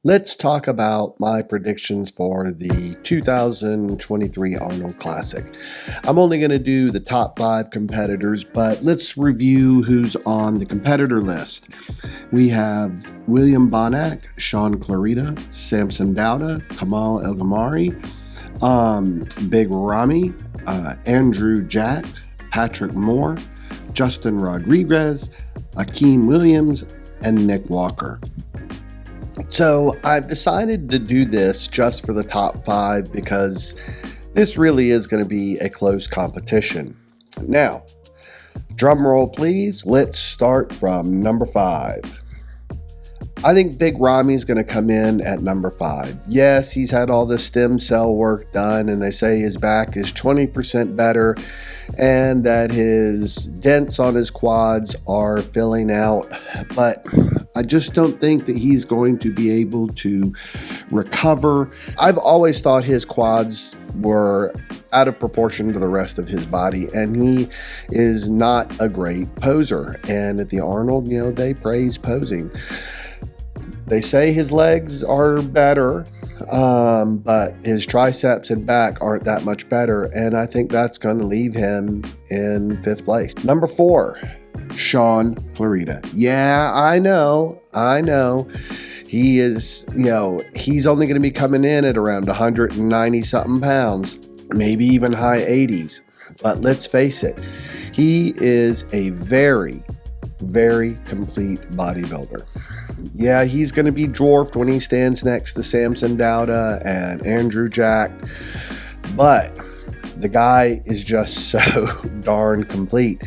Let's talk about my predictions for the 2023 Arnold Classic. I'm only going to do the top 5 competitors, but let's review who's on the competitor list. We have William Bonac, Sean Clarita, Samson Dowda, Kamal El Gamari, Big Ramy, Andrew Jack, Patrick Moore, Justin Rodriguez, Akeem Williams, and Nick Walker. So I've decided to do this just for the top 5 because this really is going to be a close competition. Now, drum roll please. Let's start from number 5. I think Big Ramy's going to come in at number 5. Yes, he's had all the stem cell work done, and they say his back is 20% better and that his dents on his quads are filling out. But I just don't think that he's going to be able to recover. I've always thought his quads were out of proportion to the rest of his body, and he is not a great poser. And at the Arnold, they praise posing. They say his legs are better, but his triceps and back aren't that much better, and I think that's going to leave him in 5th place. Number 4, Sean Clarita. Yeah, I know. He is, he's only going to be coming in at around 190 something pounds, maybe even high 80s. But let's face it, he is a very, very complete bodybuilder. Yeah, he's going to be dwarfed when he stands next to Samson Dowda and Andrew Jack, but the guy is just so darn complete.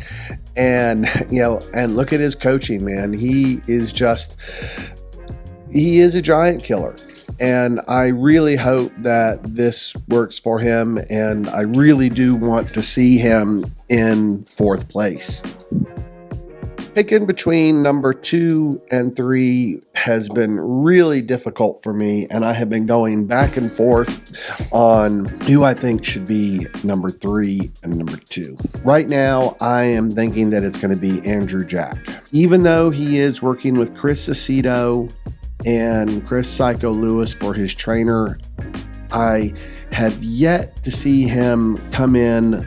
And, and look at his coaching, man. He is a giant killer. And I really hope that this works for him. And I really do want to see him in 4th place. Picking between number 2 and 3 has been really difficult for me, and I have been going back and forth on who I think should be number 3 and number 2. Right now, I am thinking that it's going to be Andrew Jack. Even though he is working with Chris Aceto and Chris Psycho Lewis for his trainer, I have yet to see him come in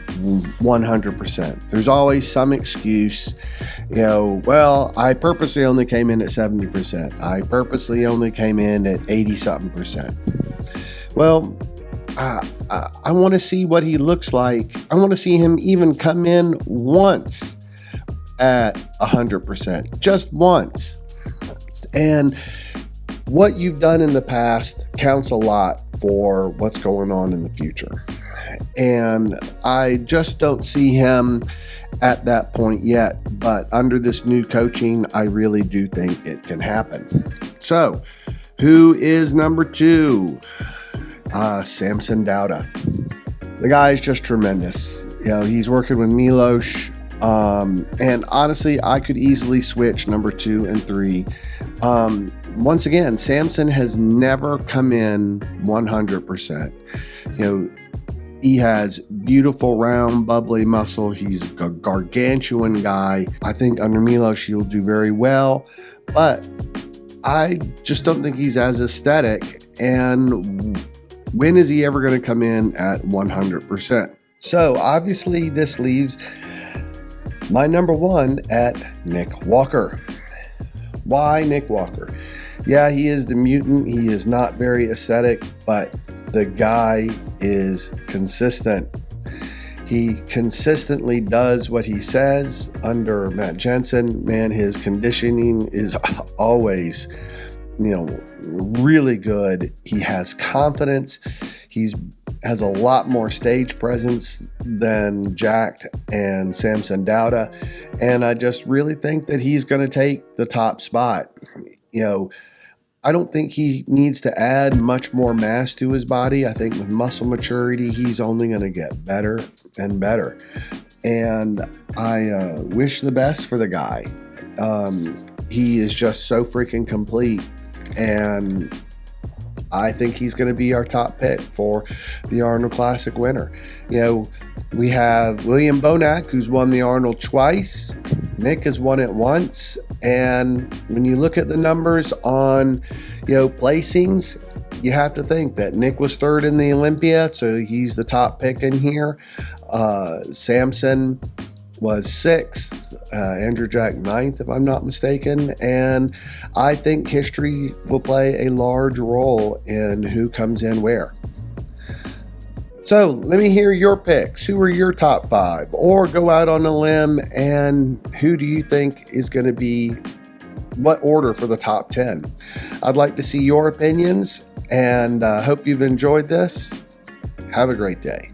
100%. There's always some excuse, I purposely only came in at 70%. I purposely only came in at 80-something%. Well, I want to see what he looks like. I want to see him even come in once at 100%, just once. And what you've done in the past counts a lot for what's going on in the future. And I just don't see him at that point yet. But under this new coaching, I really do think it can happen. So, who is number 2? Samson Dowda. The guy is just tremendous. He's working with Milos. And honestly, I could easily switch number 2 and 3. Once again, Samson has never come in 100%. He has beautiful, round, bubbly muscle. He's a gargantuan guy. I think under Milos, he'll do very well, but I just don't think he's as aesthetic. And when is he ever going to come in at 100%? So obviously, this leaves my number 1 at Nick Walker. Why Nick Walker? Yeah, he is the mutant. He is not very aesthetic, but the guy is consistent. He consistently does what he says under Matt Jensen. Man, his conditioning is always, really good. He has confidence. He has a lot more stage presence than Jack and Samson Dowda. And I just really think that he's going to take the top spot. I don't think he needs to add much more mass to his body. I think with muscle maturity, he's only going to get better and better. And I wish the best for the guy. He is just so freaking complete. And I think he's going to be our top pick for the Arnold Classic winner. We have William Bonac, who's won the Arnold twice. Nick has won it once. And when you look at the numbers on, placings, you have to think that Nick was third in the Olympia, so he's the top pick in here. Samson was sixth, Andrew Jack ninth, if I'm not mistaken. And I think history will play a large role in who comes in where. So let me hear your picks. Who are your top five? Or go out on a limb and who do you think is going to be what order for the top 10? I'd like to see your opinions and hope you've enjoyed this. Have a great day.